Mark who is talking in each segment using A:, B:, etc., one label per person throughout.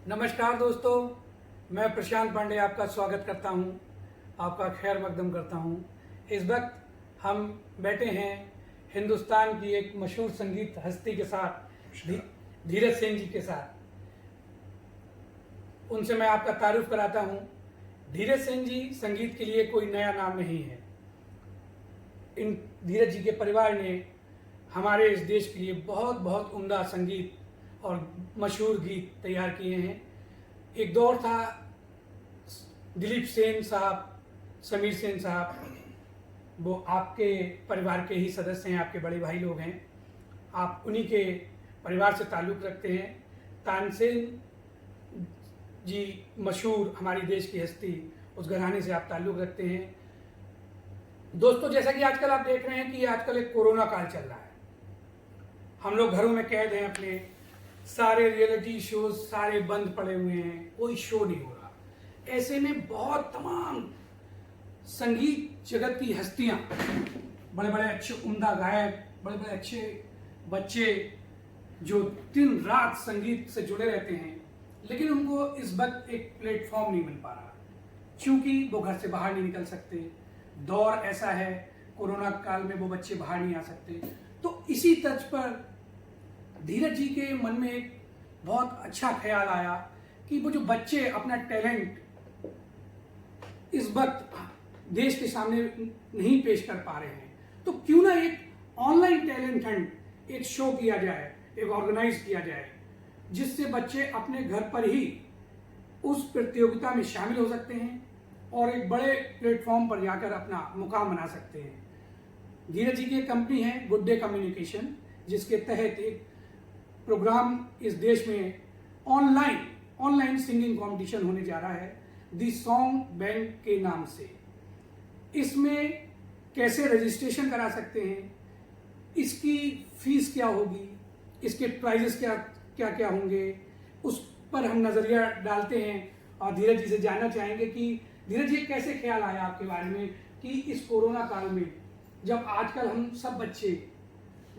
A: नमस्कार दोस्तों, मैं प्रशांत पांडे आपका स्वागत करता हूं, आपका खैर मकदम करता हूं। इस वक्त हम बैठे हैं हिंदुस्तान की एक मशहूर संगीत हस्ती के साथ, धीरज सेन जी के साथ। उनसे मैं आपका तारुफ कराता हूं। धीरज सेन जी संगीत के लिए कोई नया नाम नहीं है। इन धीरज जी के परिवार ने हमारे इस देश के लिए बहुत बहुत उम्दा संगीत और मशहूर गीत तैयार किए हैं। एक दौर था, दिलीप सेन साहब, समीर सेन साहब, वो आपके परिवार के ही सदस्य हैं, आपके बड़े भाई लोग हैं। आप उन्हीं के परिवार से ताल्लुक़ रखते हैं। तानसेन जी मशहूर हमारी देश की हस्ती, उस घराने से आप ताल्लुक़ रखते हैं। दोस्तों, जैसा कि आजकल आप देख रहे हैं कि आजकल एक कोरोना काल चल रहा है। हम लोग घरों में कैद हैं अपने, सारे रियलिटी शोज सारे बंद पड़े हुए हैं, कोई शो नहीं हो रहा। ऐसे में बहुत तमाम संगीत जगत की हस्तियां, बड़े बड़े अच्छे उम्दा गायक, बड़े बड़े अच्छे बच्चे जो दिन रात संगीत से जुड़े रहते हैं, लेकिन उनको इस वक्त एक प्लेटफॉर्म नहीं मिल पा रहा, क्योंकि वो घर से बाहर नहीं निकल सकते। दौर ऐसा है, कोरोना काल में वो बच्चे बाहर नहीं आ सकते। तो इसी तर्ज पर धीरज जी के मन में एक बहुत अच्छा ख्याल आया कि वो जो बच्चे अपना टैलेंट इस वक्त देश के सामने नहीं पेश कर पा रहे हैं, तो क्यों ना एक ऑनलाइन टैलेंट हंट एक शो किया जाए, एक ऑर्गेनाइज किया जाए, जिससे बच्चे अपने घर पर ही उस प्रतियोगिता में शामिल हो सकते हैं और एक बड़े प्लेटफॉर्म पर जाकर अपना मुकाम बना सकते हैं। धीरज जी की कंपनी है गुड डे कम्युनिकेशन, जिसके तहत एक प्रोग्राम इस देश में ऑनलाइन सिंगिंग कंपटीशन होने जा रहा है, दी सॉन्ग बैंक के नाम से। इसमें कैसे रजिस्ट्रेशन करा सकते हैं, इसकी फीस क्या होगी, इसके प्राइजेस क्या क्या होंगे, उस पर हम नज़रिया डालते हैं और धीरज जी से जानना चाहेंगे कि धीरज जी कैसे ख्याल आया आपके बारे में कि इस कोरोना काल में, जब आजकल हम सब बच्चे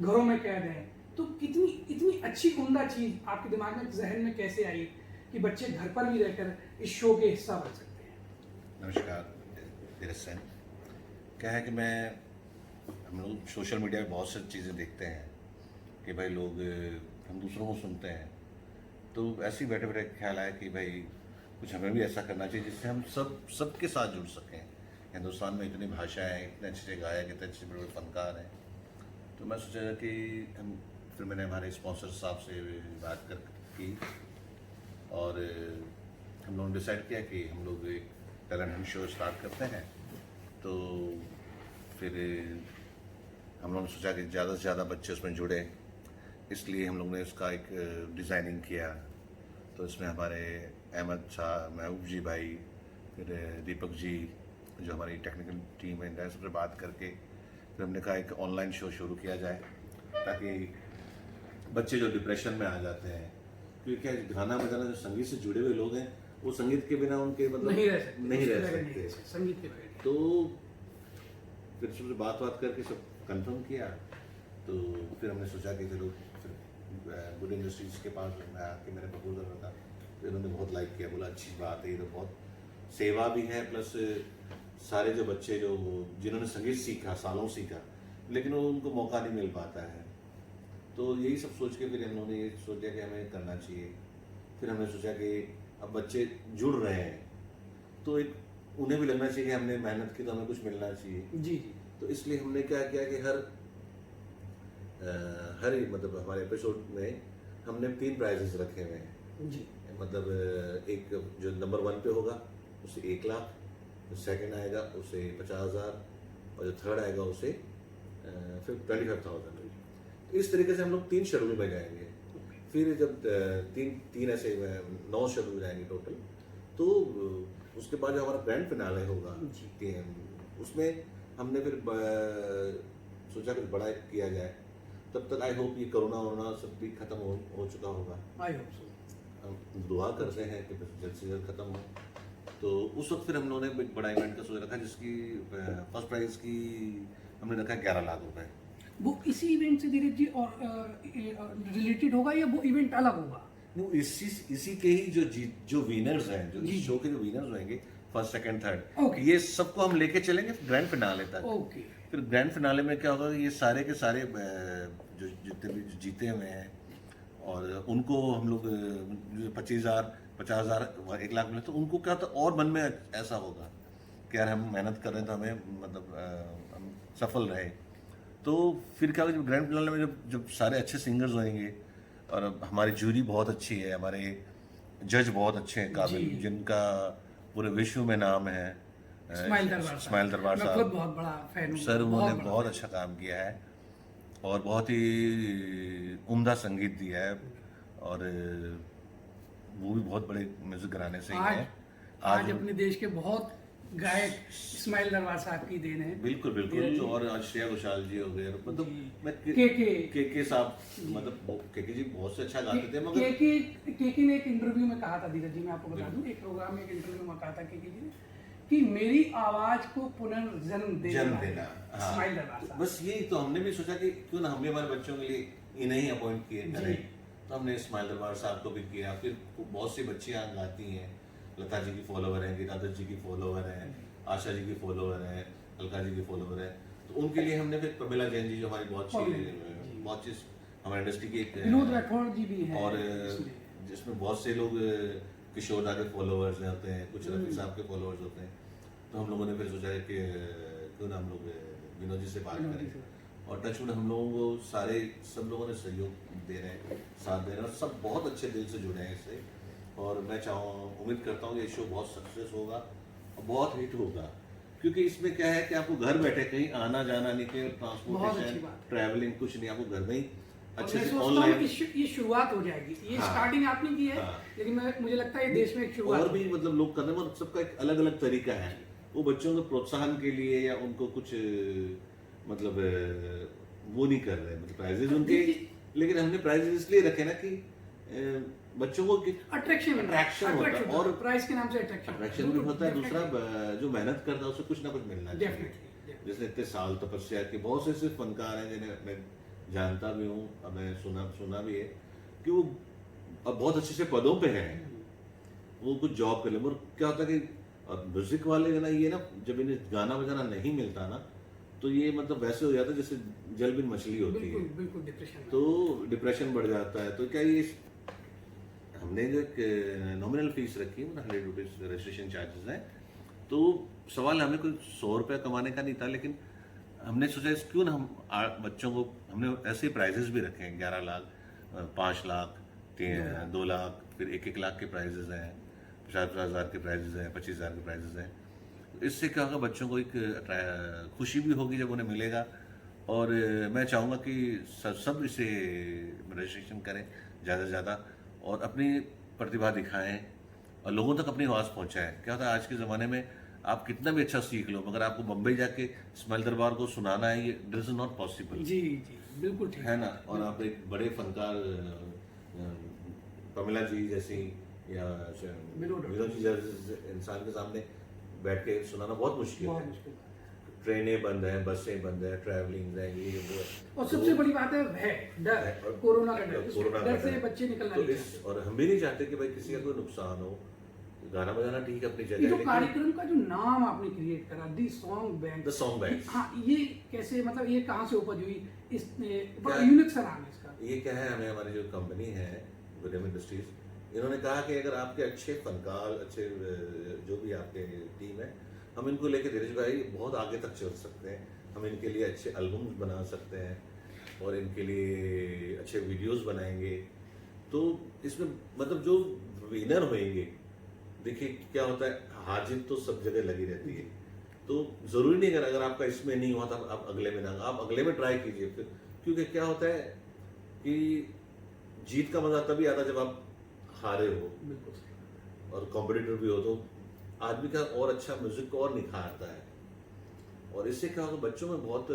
A: घरों में कैद हैं, तो इतनी अच्छी उम्दा चीज आपके दिमाग में, जहन में कैसे आई कि बच्चे घर पर भी रहकर इस शो के हिस्सा बन सकते हैं?
B: नमस्कार धीरज सेन। क्या है कि हम लोग सोशल मीडिया पे बहुत सारी चीज़ें देखते हैं कि भाई लोग, हम दूसरों को सुनते हैं, तो ऐसे ही बैठे बैठे ख्याल आया कि भाई कुछ हमें भी ऐसा करना चाहिए जिससे हम सबके साथ जुड़ सकें। हिंदुस्तान में इतनी भाषाएं हैं, इतने अच्छे गायक, इतने अच्छे बड़े फनकार हैं, तो मैं सोचा कि फिर मैंने हमारे स्पॉन्सर साहब से बात की और हम लोगों ने डिसाइड किया कि हम लोग एक टैलेंट हंट शो स्टार्ट करते हैं। तो फिर हम लोगों ने सोचा कि ज़्यादा से ज़्यादा बच्चे उसमें जुड़े, इसलिए हम लोग ने उसका एक डिज़ाइनिंग किया। तो इसमें हमारे अहमद शाह, महबूब जी भाई, फिर दीपक जी जो हमारी टेक्निकल टीम है, इन सबसे बात करके फिर हमने कहा एक ऑनलाइन शो शुरू किया जाए, ताकि बच्चे जो डिप्रेशन में आ जाते हैं, क्योंकि क्या गाना बजाना, जो संगीत से जुड़े हुए लोग हैं, वो संगीत के बिना उनके मतलब
A: नहीं रह सकते संगीत के बगैर।
B: तो फिर सबसे बात करके सब कंफर्म किया। तो फिर हमने सोचा कि चलो फिर गुड इंडस्ट्रीज के पास मैं आके मैंने प्रपोजल रखा, तो इन्होंने बहुत लाइक किया, बोला अच्छी बात है, ये तो बहुत सेवा भी है, प्लस सारे जो बच्चे जो जिन्होंने संगीत सीखा, सालों सीखा, लेकिन वो उनको मौका नहीं मिल पाता है। तो यही सब सोच के फिर हम लोगों ने ये सोचा कि हमें करना चाहिए। फिर हमने सोचा कि अब बच्चे जुड़ रहे हैं, तो एक उन्हें भी लगना चाहिए कि हमने मेहनत की, तो हमें कुछ मिलना चाहिए।
A: जी।
B: तो इसलिए हमने क्या किया कि हर मतलब हमारे एपिसोड में हमने 3 प्राइजेस रखे हुए हैं
A: जी।
B: मतलब एक जो नंबर 1 पे होगा उसे 1 लाख, जो सेकंड आएगा उसे 50,000 और जो थर्ड आएगा उसे फिर 25,000। इस तरीके से हम लोग 3 शेड्यूल में जाएंगे। फिर जब तीन ऐसे 9 शेड्यूल जाएंगे टोटल, तो उसके बाद जो हमारा ग्रैंड फिनाले होगा उसमें हमने फिर सोचा कुछ बड़ा किया जाए। तब तक आई होप ये कोरोना सब भी खत्म हो चुका होगा।
A: I hope so.
B: हम दुआ करते हैं कि जल्द से जल्द खत्म हो। तो उस वक्त फिर हम लोगों ने एक बड़ा इवेंट का सोच रखा, जिसकी फर्स्ट प्राइज की हमने रखा 11 लाख रुपए।
A: वो इसी इवेंट से धीरज जी और रिलेटेड होगा या वो इवेंट अलग होगा?
B: वो इसी के ही जो विनर्स हैं, जो इस शो के जो विनर्स होंगे, फर्स्ट सेकंड थर्ड,
A: Okay.
B: ये सबको हम लेके चलेंगे ग्रैंड फिनाले तक।
A: ओके।
B: फिर ग्रैंड फिनाले में क्या होगा, ये सारे के सारे जो जितने भी जीते हुए हैं, और उनको हम लोग 25,000, 50,000, 1 लाख मिले, तो उनको क्या होता है, और मन में ऐसा होगा कि यार हम मेहनत कर रहे हैं तो हमें मतलब हम सफल रहे। तो फिर क्या होगा, जब ग्रैंड फिनाले में जब सारे अच्छे सिंगर्स होंगे, और हमारी जूरी बहुत अच्छी है, हमारे जज बहुत अच्छे हैं काबिल,
A: जी।
B: जिनका पूरे विश्व में नाम है,
A: स्माइल दरबार साहब।
B: स्माइल दरबार
A: मैं
B: साहब।
A: खुद बहुत बड़ा फैन हूँ।
B: सर उन्होंने
A: बड़ा
B: बहुत
A: fan।
B: अच्छा काम किया है, और बहुत ही उम्दा संगीत दिया है, और वो भी बहुत बड़े म्यूजिक घराने से ही
A: आज
B: हैं।
A: आज अपने देश के बहुत गायक इस्माइल दरबार साहब की देन है।
B: बिल्कुल बिल्कुल, और आज श्रेया घोषाल जी हो गए, मतलब मैं के साहब, मतलब के जी बहुत से अच्छा गाते थे, मगर
A: के ने एक इंटरव्यू में कहा था, धीरज जी मैं आपको बता दूं, एक प्रोग्राम में एक इंटरव्यू में कहा था के जी ने कि मेरी आवाज को पुनर्जन्म देना
B: हाँ।
A: इस्माइल दरबार साहब।
B: बस यही तो हमने भी सोचा कि क्यों ना हम भी हमारे बच्चों के लिए इन्हें ही अपॉइंट किए करें, तो हमने इस्माइल दरबार साहब को भी किया। फिर बहुत सी बच्चियां गाती हैं, लता जी की फॉलोवर हैं, गीता दत्त जी की फॉलोवर हैं, आशा जी की फॉलोवर हैं, अलका जी की फॉलोवर हैं, तो उनके लिए हमने फिर प्रमिला जैन जी, जो हमारी बहुत अच्छी हमारी इंडस्ट्री की एक
A: विनोद राठौड़ जी भी हैं,
B: और जिसमें बहुत से लोग किशोर दा के फॉलोअर्स होते हैं, कुछ रफी साहब के फॉलोअर्स होते हैं, तो हम लोगों ने फिर सोचा है कि क्यों ना हम लोग विनोद जी से बात करें, और टचवुड हम लोगों को सब लोगों ने सहयोग दे रहे हैं, साथ दे रहे हैं, और सब बहुत अच्छे दिल से जुड़े हैं इससे। और मैं उम्मीद करता हूँ ये शो बहुत सक्सेस होगा और बहुत हिट होगा, क्योंकि इसमें क्या है कि आपको घर बैठे कहीं आना जाना नहीं, कहीं ट्रांसपोर्टेशन, ट्रैवलिंग कुछ नहीं, आपको घर में ही अच्छे से ऑनलाइन
A: ये शुरुआत हो जाएगी। ये स्टार्टिंग आपने की है, लेकिन मुझे लगता है ये देश में एक शुरुआत
B: और भी मतलब लोग करने में, सबका एक अलग अलग तरीका है। वो बच्चों के प्रोत्साहन के लिए या उनको कुछ मतलब वो नहीं कर रहे, मतलब प्राइजेस उनके, लेकिन हमने प्राइजेस इसलिए रखे ना कि बच्चों को
A: अट्रैक्शन
B: होता है, और
A: प्राइस के नाम से अट्रैक्शन
B: भी होता है। दूसरा, जो मेहनत करता है उसे कुछ ना कुछ मिलना चाहिए। जैसे इतने साल तपस्या के बहुत से ऐसे फनकार हैं जिन्हें मैं जानता भी हूँ, मैं सुना भी है कि वो अब बहुत अच्छे से पदों पे हैं, वो कुछ जॉब कर ले, और क्या होता है कि म्यूजिक वाले ना, ये ना जब इन्हें गाना बजाना नहीं मिलता ना, तो ये मतलब वैसे हो जाता है जैसे जल बिन मछली होती है,
A: बिल्कुल डिप्रेशन,
B: तो डिप्रेशन बढ़ जाता है। तो क्या ये हमने जो एक नॉमिनल फीस रखी है, 100 रुपीज रजिस्ट्रेशन चार्जेस हैं, तो सवाल हमें कोई 100 रुपया कमाने का नहीं था, लेकिन हमने सोचा क्यों ना हम बच्चों को, हमने ऐसे प्राइजेस भी रखे हैं, 11 लाख, 5 लाख, 2 लाख, फिर 1-1 लाख के प्राइजेस हैं, 50,000 के प्राइजेस हैं, 25,000 के प्राइजेस हैं। इससे क्या होगा, बच्चों को एक खुशी भी होगी जब उन्हें मिलेगा, और मैं चाहूँगा कि सब इसे रजिस्ट्रेशन करें ज़्यादा से ज़्यादा, और अपनी प्रतिभा दिखाएं और लोगों तक अपनी आवाज़ पहुँचाएं। क्या होता है आज के ज़माने में आप कितना भी अच्छा सीख लो, मगर आपको बम्बई जाके इस्माइल दरबार को सुनाना है, ये इट इज़ नॉट पॉसिबल।
A: जी बिल्कुल ठीक
B: है ना। और आप एक बड़े फनकार प्रमिला जी जैसी या विनोद जी जैसे इंसान के सामने बैठ के सुनाना बहुत मुश्किल है। ट्रेनें बंद हैं, बसें बंद हैं, ट्रैवलिंग है, ये वो,
A: और सबसे बड़ी बात है भय, डर, कोरोना का डर से बच्चे निकलना नहीं चाहते।
B: और हम भी नहीं चाहते कि भाई किसी का कोई नुकसान हो। गाना बजाना ठीक है अपनी जगह,
A: ये जो कार्यक्रम का जो नाम आपने क्रिएट करा, दी सॉन्ग बैंक, हाँ, ये कैसे, मतलब ये कहाँ से उपज हुई, इस बड़ा यूनिक सा नाम है इसका।
B: ये क्या है, हमें हमारी जो कंपनी है विलियम इंडस्ट्रीज, इन्होंने कहा कि अगर आपके अच्छे फनकार, अच्छे जो भी आपके टीम है, हम इनको लेके धीरज भाई बहुत आगे तक चल सकते हैं, हम इनके लिए अच्छे एल्बम्स बना सकते हैं और इनके लिए अच्छे वीडियोस बनाएंगे। तो इसमें मतलब जो विनर होंगे, देखिए क्या होता है, हार जीत तो सब जगह लगी रहती है, तो जरूरी नहीं अगर आपका इसमें नहीं हुआ तो आप अगले में ना, आप अगले में ट्राई कीजिए फिर, क्योंकि क्या होता है कि जीत का मजा तभी आता जब आप हारे हो और कॉम्पिटिटर भी हो, तो आदमी का और अच्छा म्यूजिक को और निखारता है। और इससे क्या होगा, बच्चों में बहुत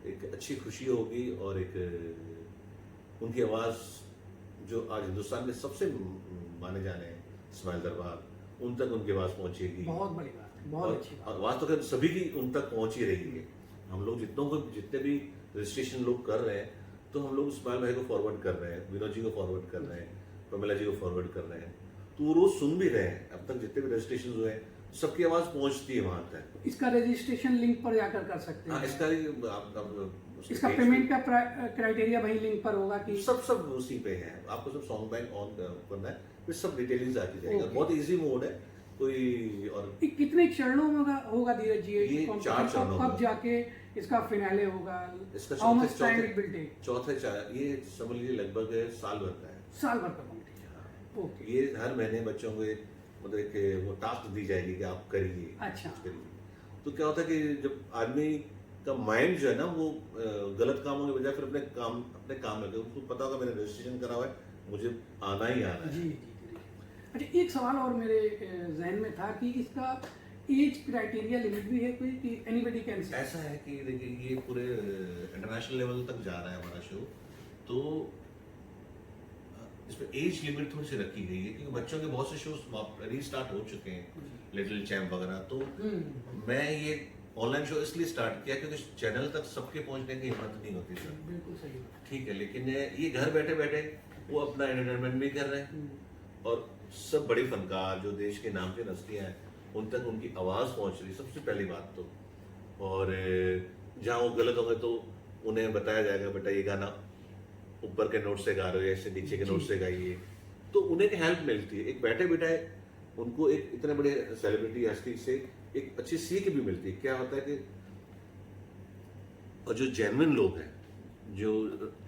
B: एक अच्छी खुशी होगी और एक उनकी आवाज़ जो आज हिंदुस्तान के सबसे माने जाने हैं इस्माइल दरबार, उन तक उनकी आवाज़ पहुंचेगी।
A: बहुत बड़ी बात है, बहुत अच्छी बात।
B: आवाज़ तो खैर सभी की उन तक पहुंच ही रही है। हम लोग जितने भी रजिस्ट्रेशन लोग कर रहे हैं, तो हम लोग इस्माइल भाई को फॉरवर्ड कर रहे हैं, विनोद जी को फॉरवर्ड कर रहे हैं, प्रमिला जी को फॉरवर्ड कर रहे हैं, तो वो रोज सुन भी रहे हैं। अब तक जितने भी रजिस्ट्रेशन हुए हैं सबकी आवाज पहुंचती है वहां तक।
A: इसका रजिस्ट्रेशन लिंक पर जाकर कर सकते
B: हाँ,
A: हैं।
B: इसका उसके
A: इसका
B: page
A: पेमेंट का क्राइटेरिया वही लिंक पर होगा कि
B: सब उसी पे है। आपको सब सॉन्ग बैंक ऑन करना है, फिर सब डिटेलिंग्स आती जाएगा।
A: Okay.
B: बहुत इजी मोड है कोई। और
A: ये कितने चरणों में होगा धीरज जी?
B: ये
A: competition?
B: 4 चरणों
A: कब
B: में।
A: जाके इसका फिनाले होगा?
B: इसका
A: How much time it will take?
B: ये समझ लीजिए लगभग साल भर का है।
A: साल भर का कॉम्पिटिशन। ओके।
B: ये हर महीने बच्चों को मतलब कि वो टास्क दी जाएगी कि आप करिए।
A: अच्छा।
B: कुछ करिए। तो क्या होता है कि जब आदमी का माइंड जो है ना वो गलत कामों के बजाय फिर अपने काम लगे, उसको पता होगा मैंने रजिस्ट्रेशन करा हुआ है, मुझे आना ही आना है।
A: जी जी जी। अच्छा, एक सवाल और मेरे जहन में था कि इसका एज क्राइटेरिया लिमिट भी है कोई कि एनीबॉडी कैन से?
B: ऐसा है कि देखिए ये पूरे इंटरनेशनल लेवल तक जा रहा है हमारा शो, तो इसमें एज लिमिट थोड़ी सी रखी गई है क्योंकि बच्चों के बहुत से शोज रीस्टार्ट हो चुके हैं, लिटिल चैम्प वगैरह। तो मैं ये ऑनलाइन शो इसलिए स्टार्ट किया क्योंकि चैनल तक सबके पहुंचने की हिम्मत नहीं होती सर।
A: बिल्कुल सही।
B: ठीक है, लेकिन ये घर बैठे बैठे वो अपना एंटरटेनमेंट भी कर रहे हैं और सब बड़े फनकार जो देश के नाम की हस्तियां हैं उन तक उनकी आवाज पहुंच रही, सबसे पहली बात तो। और जहाँ वो गलत होंगे तो उन्हें बताया जाएगा बेटा ये गाना ऊपर के नोट से गा रहे हो, ऐसे नीचे के नोट से गाइए, तो उन्हें हेल्प मिलती है। एक बैठे बैठाए उनको एक इतने बड़े सेलिब्रिटी हस्ती से एक अच्छी सीख भी मिलती है। क्या होता है कि और जो जेन्युइन लोग हैं, जो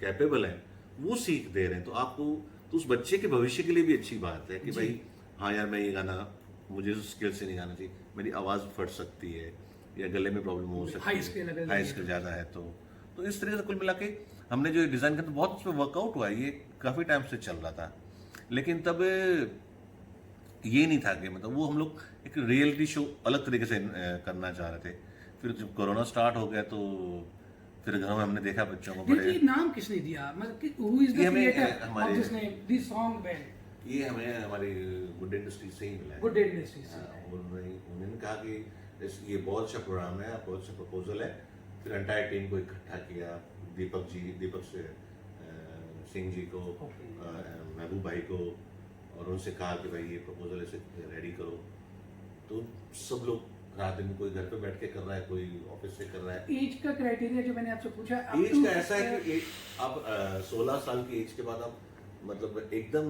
B: कैपेबल हैं, वो सीख दे रहे हैं, तो आपको तो उस बच्चे के भविष्य के लिए भी अच्छी बात है कि भाई हाँ यार मैं ये गाना मुझे उस स्केल से नहीं गाना चाहिए, मेरी आवाज़ फट सकती है या गले में प्रॉब्लम हो सकती
A: हाई
B: है,
A: स्केल
B: हाई स्केल ज़्यादा है। तो इस तरह से कुल मिला के हमने जो डिज़ाइन किया तो बहुत उस पर वर्कआउट हुआ। ये काफ़ी टाइम से चल रहा था, लेकिन तब ये नहीं था कि मतलब वो हम लोग एक रियलिटी शो अलग तरीके से करना चाह रहे थे। फिर जब कोरोना स्टार्ट हो गया तो फिर घरों में हमने देखा बच्चों को
A: ये नाम किसने दिया? मतलब who is the creator of this name, this song band?
B: ये हमें हमारी गुड इंडस्ट्री से ही मिला है।
A: गुड इंडस्ट्री से।
B: उन्होंने कहा कि ये बहुत अच्छा प्रोग्राम है, बहुत अच्छा प्रपोजल है। फिर एंटायर टीम को इकट्ठा किया, दीपक सिंह जी को, महबूब भाई को, और उनसे कहा कि भाई ये प्रपोजल ऐसे रेडी करो। तो सब लोग रात दिन कोई घर पे बैठ के कर रहा है, कोई ऑफिस से कर रहा है।
A: एज का क्राइटेरिया जो मैंने आपसे पूछा,
B: एज का ऐसा है कि आप 16 साल की एज के बाद आप मतलब एकदम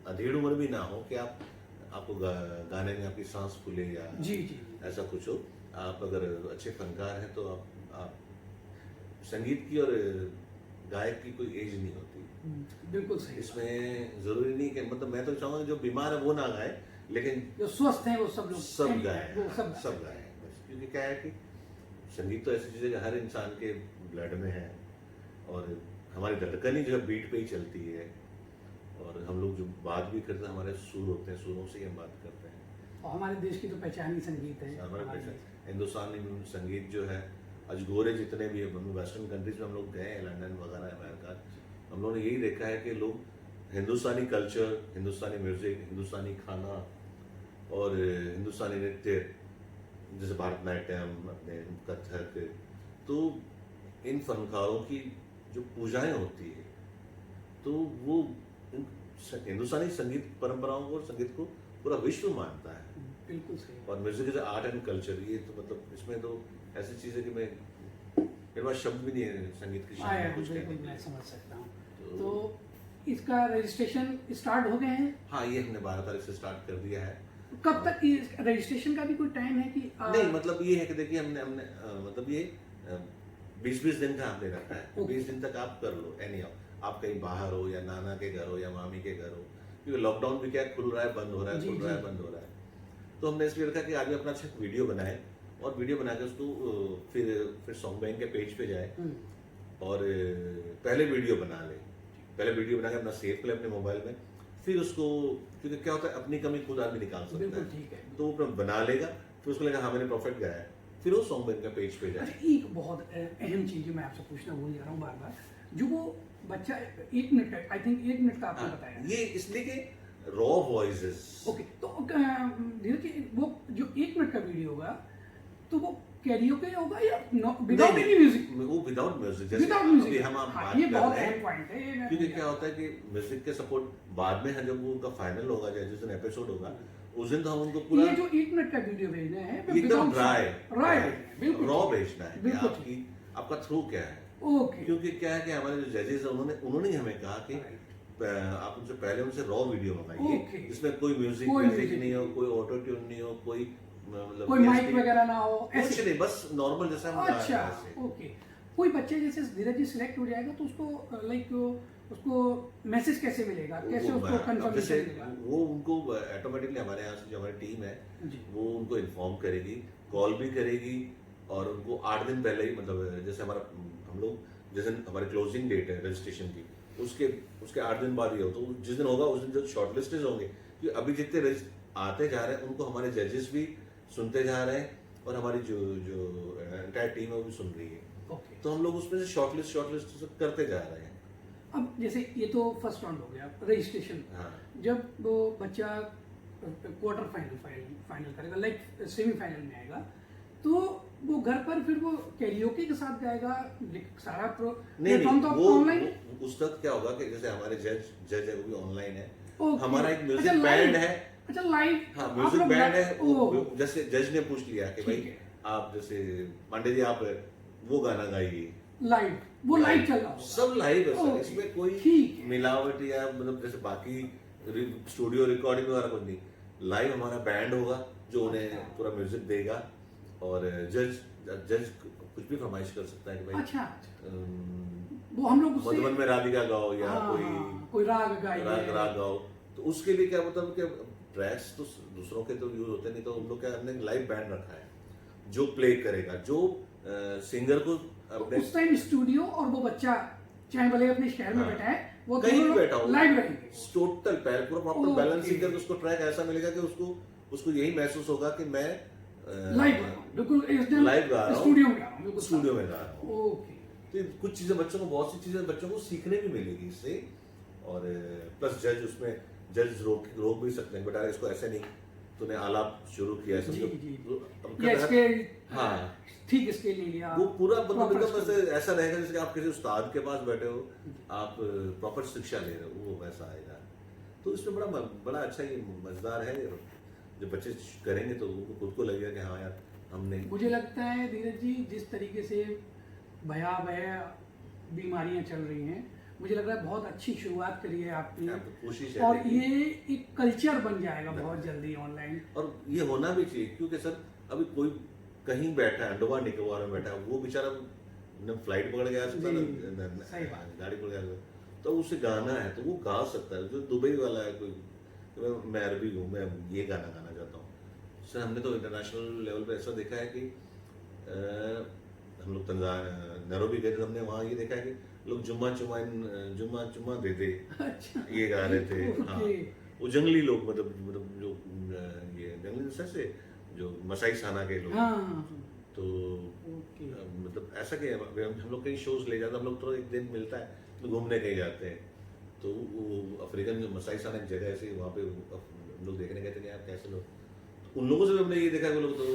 B: अधेड़ उम्र भी ना हो कि आपको गाने में आपकी सांस फूले या
A: जी जी
B: ऐसा कुछ हो। आप अगर अच्छे फनकार हैं तो आप संगीत की और गायक की कोई एज नहीं होती।
A: बिल्कुल सही।
B: इसमें जरूरी नहीं कि मतलब मैं तो चाहूंगा जो बीमार है वो ना गाए, लेकिन
A: जो स्वस्थ हैं वो सब लोग
B: सब गाए,
A: वो
B: सब गाए बस। क्योंकि क्या है कि संगीत तो ऐसी चीज है कि हर इंसान के ब्लड में है और हमारी धड़कन ही जो है बीट पे ही चलती है। और हम लोग जो बात भी करते हैं हमारे सुर होते हैं, सुरों से ही हम बात करते हैं।
A: और हमारे देश की तो पहचान ही संगीत है।
B: हमारे हिंदुस्तानी संगीत जो है अजगोरे जितने भी है वेस्टर्न कंट्रीज में हम लोग गए हैं, लंदन वगैरह अमेरिका, हम लोगों ने यही देखा है कि लोग हिंदुस्तानी कल्चर, हिंदुस्तानी म्यूजिक, हिंदुस्तानी खाना और हिंदुस्तानी नृत्य जैसे भरतनाट्यम, अपने कथक, तो इन फनकारों की जो पूजाएं होती है तो वो हिंदुस्तानी संगीत परंपराओं को और संगीत को पूरा विश्व मानता है।
A: बिल्कुल सही।
B: और music is art and culture, ये तो मतलब इसमें तो ऐसी चीज है कि मेरे पास शब्द भी नहीं है संगीत की शान में कुछ कहने के
A: मैं
B: लिए।
A: समझ सकता हूँ। तो इसका रजिस्ट्रेशन स्टार्ट हो गए हैं?
B: हाँ, ये हमने 12 तारीख से स्टार्ट कर दिया है।
A: कब तक रजिस्ट्रेशन का भी कोई टाइम है कि
B: नहीं, मतलब ये है कि देखिए हमने मतलब ये 20-20 दिन का हमने रखा है। 20 दिन तक आप कर लो एनी आप कहीं बाहर हो या नाना के घर हो या मामी के घर हो, क्योंकि लॉकडाउन भी क्या खुल रहा है बंद हो रहा है, खुल रहा है बंद हो रहा है। तो हमने इसलिए रखा कि आदमी अपना अच्छा वीडियो बनाए और वीडियो बना के उसको फिर सॉन्ग बैंक के पेज पे जाए और पहले वीडियो बना ले। पहले वीडियो बना के अपना सेव कर ले अपने मोबाइल में, फिर उसको, क्योंकि क्या होता है अपनी कमी खुद आदमी निकाल सकता है,
A: ठीक है।
B: तो वो अपना बना लेगा, फिर उसको लगेगा हाँ मैंने प्रॉफिट गाया है, फिर वो सॉन्ग बैंक का पेज पे जाए।
A: अच्छा, एक बहुत अहम चीज जो मैं आपसे पूछना भूल जा रहा हूँ बार बार, जो वो बच्चा 1 मिनट का, आई थिंक 1 मिनट का आपने बताया,
B: ये इसलिए कि रॉ वॉइसेस।
A: ओके, तो धीरे कि वो जो 1 मिनट का वीडियो होगा तो वो कैरियोके होगा या विदाउट एनी म्यूजिक?
B: वो विदाउट म्यूजिक,
A: विदाउट
B: अभी
A: म्यूजिक,
B: हम आप
A: हाँ,
B: बात
A: ये
B: कर
A: बहुत
B: रहे
A: अहम
B: हैं।
A: पॉइंट है ये
B: क्योंकि क्या होता है कि म्यूजिक के सपोर्ट बाद में है, जब वो उनका फाइनल होगा या जिस दिन एपिसोड होगा उस दिन तो हम उनको पूरा
A: ये जो 1 मिनट का वीडियो भेजना है
B: एकदम ड्राई
A: बिल्कुल
B: रॉ भेजना है कि
A: बिल्कुल
B: आपकी आपका थ्रू क्या है।
A: ओके
B: क्योंकि क्या है कि हमारे जो जजेस हैं उन्होंने ही हमें कहा कि आप उनसे पहले उनसे रॉ वीडियो मंगाइए
A: Okay.
B: जिसमें कोई म्यूजिक
A: कोई
B: म्यूजिक
A: music
B: नहीं हो, कोई ऑटो ट्यून नहीं हो, कोई मतलब
A: कोई माइक वगैरह ना हो
B: कुछ
A: ऐसे।
B: नहीं, बस नॉर्मल जैसा हम गा रहे
A: अच्छा
B: हैं ऐसे।
A: ओके। कोई बच्चे जैसे धीरज जी सिलेक्ट हो जाएगा तो उसको लाइक उसको मैसेज कैसे मिलेगा, कैसे उसको
B: अब
A: कंफर्मेशन
B: जैसे
A: मिलेगा?
B: वो उनको ऑटोमेटिकली हमारे यहाँ से जो हमारी टीम है
A: जी
B: वो उनको इन्फॉर्म करेगी, कॉल भी करेगी और उनको 8 दिन पहले ही, मतलब जैसे हमारा हम लोग जिस दिन हमारी क्लोजिंग डेट है रजिस्ट्रेशन की उसके 8 दिन बाद ही हो, तो जिस दिन होगा उस दिन जो शॉर्ट लिस्टेड होंगे, कि अभी जितने आते जा रहे हैं उनको हमारे जजेस भी सुनते जा रहे हैं और हमारी जो एंटायर टीम है वो भी सुन रही है।
A: ओके।
B: तो हम लोग उसमें से शॉर्ट लिस्ट करते जा रहे हैं।
A: अब जैसे ये तो फर्स्ट राउंड हो गया रजिस्ट्रेशन,
B: हाँ
A: जब वो बच्चा क्वार्टर फाइनल करेगा लाइक सेमीफाइनल में आएगा तो वो घर पर फिर वो कैरियोके के साथ गाएगा, सारा प्लेटफॉर्म तो
B: वो
A: ऑनलाइन है?
B: उस वक्त क्या होगा कि जैसे हमारे जज है वो भी ऑनलाइन है,
A: ओके।
B: हमारा एक
A: अच्छा,
B: म्यूजिक
A: live?
B: बैंड है।
A: अच्छा लाइव?
B: हाँ
A: आप
B: म्यूजिक
A: लोग
B: बैंड है,
A: ओह,
B: जैसे जज ने पूछ लिया कि भाई
A: ठीक है।
B: आप जैसे पांडे जी आप वो गाना गाइए,
A: लाइव वो लाइव चल रहा होगा?
B: सब लाइव है सर,
A: ओके,
B: इसमें कोई
A: ठीक है।
B: मिलावट या मतलब जैसे बाकी स्टूडियो रिकॉर्डिंग वगैरह कुछ नहीं, लाइव हमारा बैंड होगा जो उन्हें
A: अच्छा।
B: पूरा म्यूजिक देगा और जज कुछ भी फरमाइश कर सकता है कि भाई
A: अच्छा
B: अम,
A: वो हम लोग उससे
B: मधुबन में राधिका गाओ या
A: हाँ, कोई राग गाइए,
B: राग गाओ, तो उसके लिए क्या मतलब कि ट्रैक्स तो दूसरों के तो यूज होते नहीं, तो हम लोग क्या हमने लाइव बैंड रखा है जो प्ले करेगा, जो सिंगर को
A: तो
B: अपने
A: उस टाइम स्टूडियो और वो बच्चा चाहे भले अपने शहर में
B: हाँ,
A: बैठा है वो
B: कहीं भी
A: दोनों
B: बैठा हो
A: लाइव रहेंगे।
B: टोटल पूरा प्रॉपर
A: ओके।
B: बैलेंस सिंगर को उसको ट्रैक ऐसा मिलेगा कि उसको यही महसूस होगा कि मैं
A: लाइव गा रहा हूँ, बिल्कुल एकदम
B: लाइव गा रहा हूँ,
A: स्टूडियो में गा रहा हूँ, बिल्कुल
B: स्टूडियो में गा रहा हूँ।
A: ओके।
B: तो कुछ चीजें बच्चों को, बहुत सी चीजें बच्चों को सीखने भी मिलेगी इससे, और प्लस जज रोक भी सकते हैं, बेटा इसको ऐसे नहीं, तूने आलाप शुरू किया है
A: जी,
B: समझो,
A: जी।
B: तो अब
A: या
B: क्या
A: स्केल
B: हाँ
A: ठीक स्केल ले लिया,
B: वो पूरा मतलब
A: proper
B: एकदम
A: scale।
B: ऐसे ऐसा रहेगा जैसे कि आप किसी उस्ताद के पास बैठे हो, आप प्रॉपर शिक्षा ले रहे हो, वो वैसा आएगा। तो इसमें बड़ा अच्छा ये मजेदार है, जब बच्चे करेंगे तो उनको खुद को लगेगा कि हाँ यार हमने।
A: मुझे लगता है धीरज जी जिस तरीके से भयावह बीमारियां चल रही हैं, मुझे लग रहा है बहुत अच्छी शुरुआत करी है आपने,
B: हाँ, तो कोशिश है
A: और
B: देखिए।
A: ये एक कल्चर बन जाएगा बहुत जल्दी ऑनलाइन।
B: और ये होना भी चाहिए, क्योंकि सर अभी कोई कहीं बैठा है, अंडमान निकोबार में बैठा है, वो बेचारा न फ्लाइट पकड़ गया सकता
A: सही बात।
B: गाड़ी पकड़ गया, तो उसे गाना है तो वो गा सकता है। जो दुबई वाला है कोई, तो मैं अरबी हूँ, मैं ये गाना गाना चाहता हूँ सर, हमने तो इंटरनेशनल लेवल पे ऐसा देखा है कि हम लोग नैरोबी गए थे, हमने वहाँ ये देखा है कि लोग जुम्मा चुम्मा दे दे
A: अच्छा
B: ये गा रहे थे। हाँ
A: ओके।
B: वो जंगली लोग, मतलब जो ये जंगली से जो मसाई साना के लोग,
A: हाँ
B: तो
A: ओके।
B: मतलब ऐसा कि हम लोग कहीं शोज ले जाते हैं, हम लोग तो एक दिन मिलता है तो घूमने कहीं जाते हैं, तो वो अफ्रीकन जो मसाई साना एक जगह ऐसी, वहाँ पे हम लोग देखने गए थे कि यार कैसे लोग, तो उन लोगों से भी हमने ये देखा कि वो लोग तो